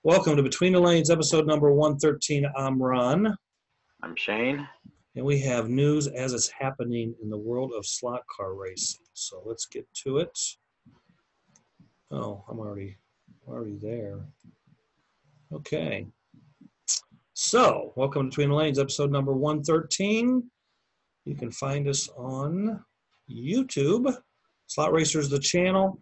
Welcome to Between the Lanes, episode number 113. I'm Ron. I'm Shane. And we have news as it's happening in the world of slot car racing. So let's get to it. Oh, I'm already there. Okay. So, welcome to Between the Lanes, episode number 113. You can find us on YouTube. Slot Racers, the channel.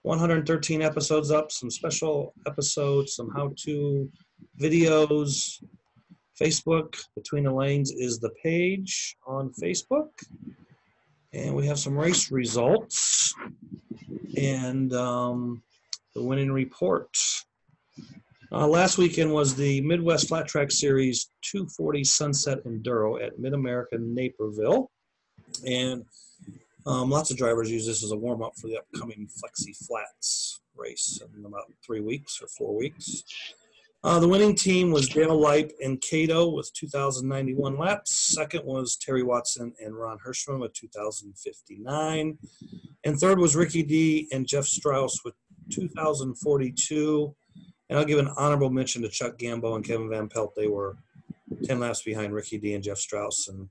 113 episodes up, some special episodes, some how-to videos. Facebook, Between the Lanes is the page on Facebook. And we have some race results and the winning report. Last weekend was the Midwest Flat Track Series 240 Sunset Enduro at Mid-America Naperville. And lots of drivers use this as a warm-up for the upcoming Flexi Flats race in about 3 weeks or 4 weeks. The winning team was Dale Leip and Cato with 2,091 laps. Second was Terry Watson and Ron Hirschman with 2,059. And third was Ricky D and Jeff Strauss with 2,042. And I'll give an honorable mention to Chuck Gambo and Kevin Van Pelt. They were 10 laps behind Ricky D and Jeff Strauss. And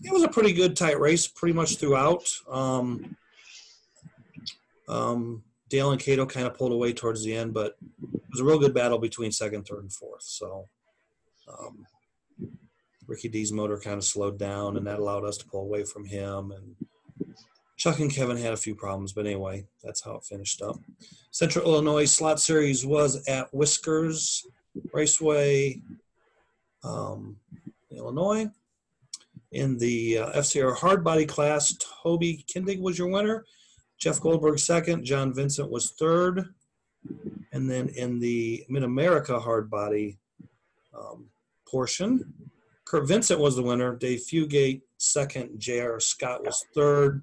it was a pretty good tight race pretty much throughout. Dale and Cato kind of pulled away towards the end, but it was a real good battle between second, third, and fourth. So Ricky D's motor kind of slowed down, and that allowed us to pull away from him. And Chuck and Kevin had a few problems, but anyway, that's how it finished up. Central Illinois Slot Series was at Whiskers Raceway, Illinois. In the FCR hard body class, Toby Kindig was your winner. Jeff Goldberg second. John Vincent was third. And then in the Mid-America hard body portion, Kurt Vincent was the winner. Dave Fugate second. J.R. Scott was third.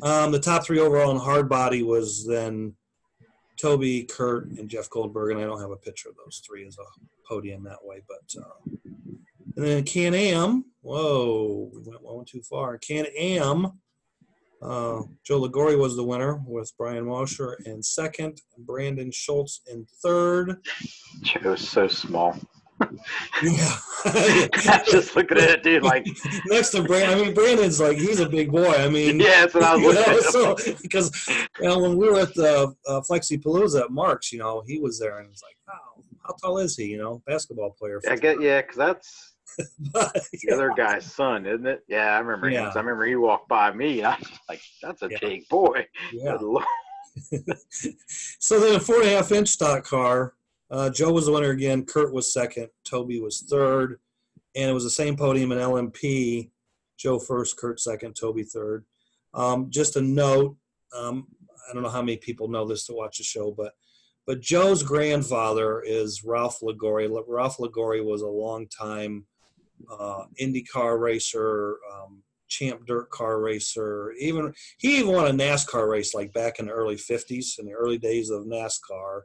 The top three overall in hard body was then Toby, Kurt, and Jeff Goldberg. And I don't have a picture of those three as a podium that way, but and then Can-Am, whoa, we went one too far. Can-Am, Joe Ligori was the winner with Brian Mosher in second, Brandon Schultz in third. Joe's so small. Yeah. I'm just looking at it, dude, like. Next to Brandon, I mean, Brandon's like, he's a big boy. I mean. Yeah, that's what I was looking at. So, because, when we were at the Flexi Palooza at Marks, he was there, and it's like, wow, how tall is he, basketball player. Because that's. But, the other guy's son, isn't it? Yeah, I remember him. I remember he walked by me, and I was like, that's a big boy. Yeah. So then a 4.5-inch stock car. Joe was the winner again. Kurt was second. Toby was third. And it was the same podium in LMP. Joe first, Kurt second, Toby third. Just a note, I don't know how many people know this to watch the show, but Joe's grandfather is Ralph Ligori. Ralph Ligori was a long-time IndyCar racer, champ dirt car racer. He even won a NASCAR race like back in the early 50s, in the early days of NASCAR.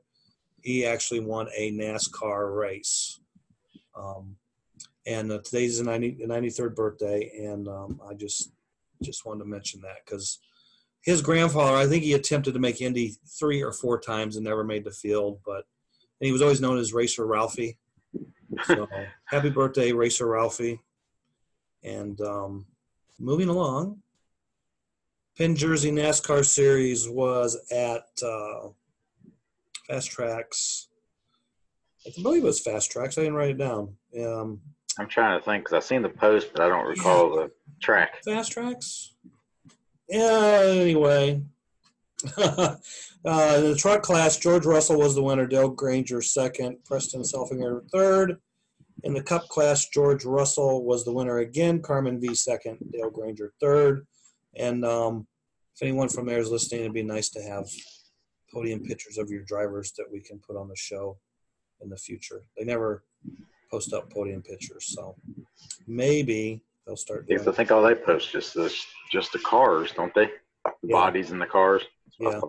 He actually won a NASCAR race. And today's his 93rd birthday, and I just wanted to mention that because his grandfather, I think he attempted to make Indy 3 or 4 times and never made the field, and he was always known as Racer Ralphie. So happy birthday, Racer Ralphie. And moving along, Penn Jersey NASCAR Series was at Fast Tracks. I believe it was Fast Tracks. I didn't write it down. I'm trying to think because I've seen the post, but I don't recall the track. Fast Tracks? Yeah, anyway. In the truck class, George Russell was the winner, Dale Granger second, Preston Selfinger third. In the cup class, George Russell was the winner again, Carmen V second, Dale Granger third. And if anyone from there is listening, it'd be nice to have podium pictures of your drivers that we can put on the show in the future. They never post up podium pictures, so maybe they'll start doing I think all they post just the cars, don't they? The bodies in the cars. Yeah.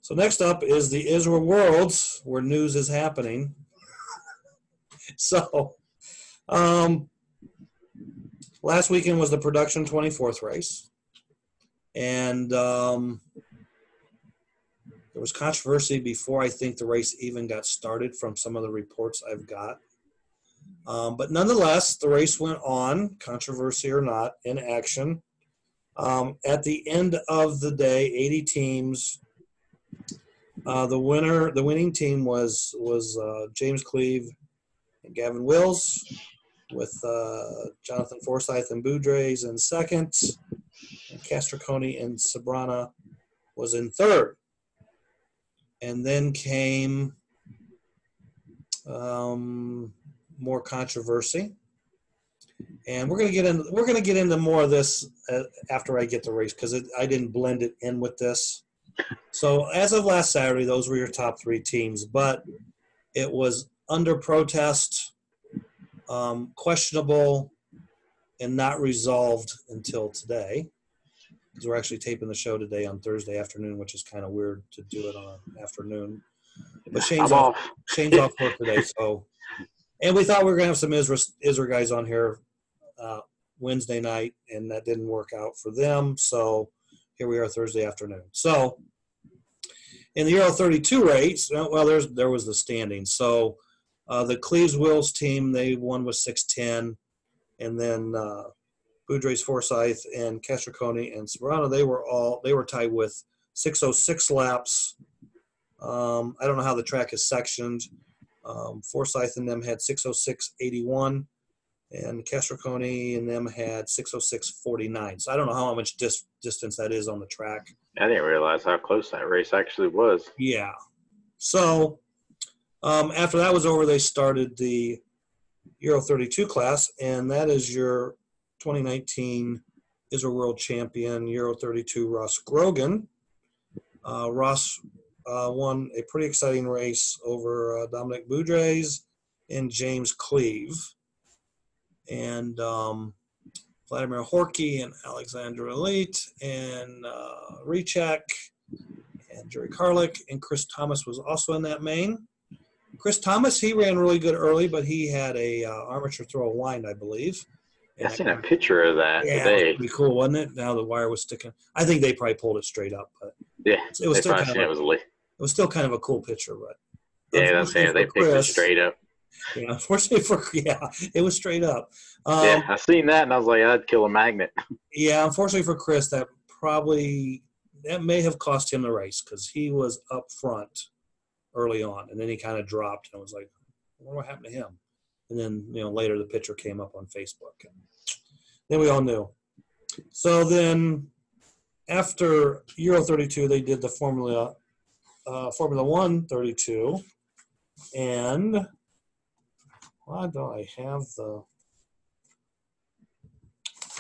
So next up is the ISRA Worlds, where news is happening. So last weekend was the production 24th race. And There was controversy before I think the race even got started from some of the reports I've got. But nonetheless, the race went on, controversy or not, in action. At the end of the day, 80 teams. The winning team was James Cleave and Gavin Wills, with Jonathan Forsythe and Boudreaux in second, and Castriconi and Sabrana was in third. And then came more controversy, and we're gonna get into more of this after I get the race, because I didn't blend it in with this. So as of last Saturday, those were your top 3 teams, but it was under protest, questionable, and not resolved until today, because we're actually taping the show today on Thursday afternoon, which is kind of weird to do it on an afternoon. But Shane's off work today, so. And we thought we were going to have some ISRA guys on here Wednesday night, and that didn't work out for them. So here we are Thursday afternoon. So in the Euro 32 race, well, there was the standing. So the Cleves Wills team, they won with 6:10, and then Boudreaux, Forsythe, and Castriconi and Sabrana, they were tied with 6:06 laps. I don't know how the track is sectioned. Forsythe and them had 6:06.81, and Castriconi and them had 6:06.49. So I don't know how much distance that is on the track. I didn't realize how close that race actually was. Yeah. So after that was over, they started the Euro 32 class, and that is your 2019 ISRA World Champion, Euro 32, Ross Grogan. Ross won a pretty exciting race over Dominic Boudreaux and James Cleave. And Vladimir Horky and Alexandra Elite and Rechek and Jerry Karlik, and Chris Thomas was also in that main. Chris Thomas, he ran really good early, but he had a armature throw wind, I believe. I seen a picture of that today. It was pretty cool, wasn't it? Now the wire was sticking. I think they probably pulled it straight up, but yeah, it was still kind of a cool picture. But yeah, that's saying they picked it straight up. Yeah, unfortunately it was straight up. Yeah, I seen that and I was like, I'd kill a magnet. Yeah, unfortunately for Chris, that may have cost him the race, because he was up front early on, and then he kind of dropped, and I was like, I wonder what happened to him. And then later the picture came up on Facebook, and then we all knew. So then after Euro 32, they did the Formula 1 32, and why don't I have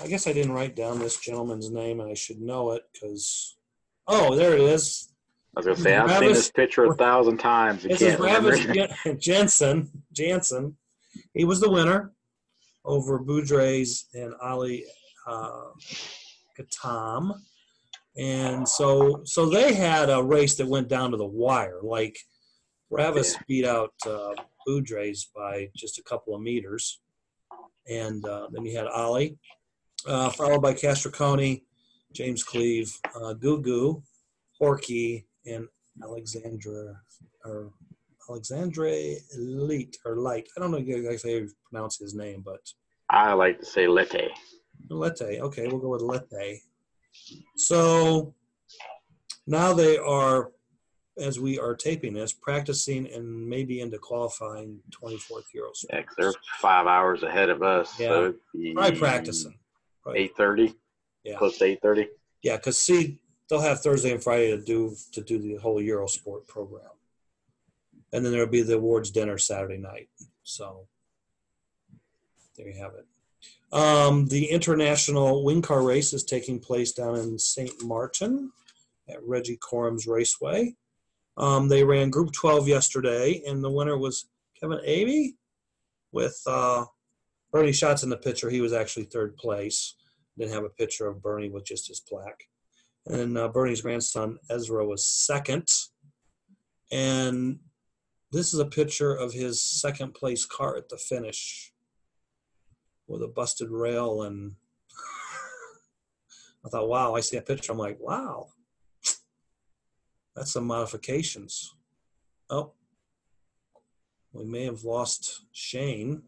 I guess I didn't write down this gentleman's name, and I should know it, because there it is. I was going to say, I've seen this picture 1,000 times. This is Travis Jansen. He was the winner over Boudreaux and Ali Katam. And so they had a race that went down to the wire. Like, Travis beat out Boudreaux by just a couple of meters. And then you had Ali, followed by Castriconi, James Cleave, Gugu, Horky, and Alexandra Light. I don't know exactly how you pronounce his name, but I like to say Lete. Lete. Okay, we'll go with Lete. So now they are, as we are taping this, practicing and maybe into qualifying 24th Euros. Yeah, because they're 5 hours ahead of us. Yeah, so probably practicing. 8:30. Yeah, close to 8:30. Yeah, because they'll have Thursday and Friday to do the whole Eurosport program, and then there'll be the awards dinner Saturday night. So there you have it. The international wing car race is taking place down in St. Martin at Reggie Corum's Raceway. They ran Group 12 yesterday, and the winner was Kevin Avey with Bernie Schatz in the picture. He was actually third place. Didn't have a picture of Bernie with just his plaque. And Bernie's grandson, Ezra, was second. And this is a picture of his second place car at the finish with a busted rail. And I thought, wow, I see a picture. I'm like, wow. That's some modifications. Oh, we may have lost Shane.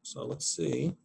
So let's see.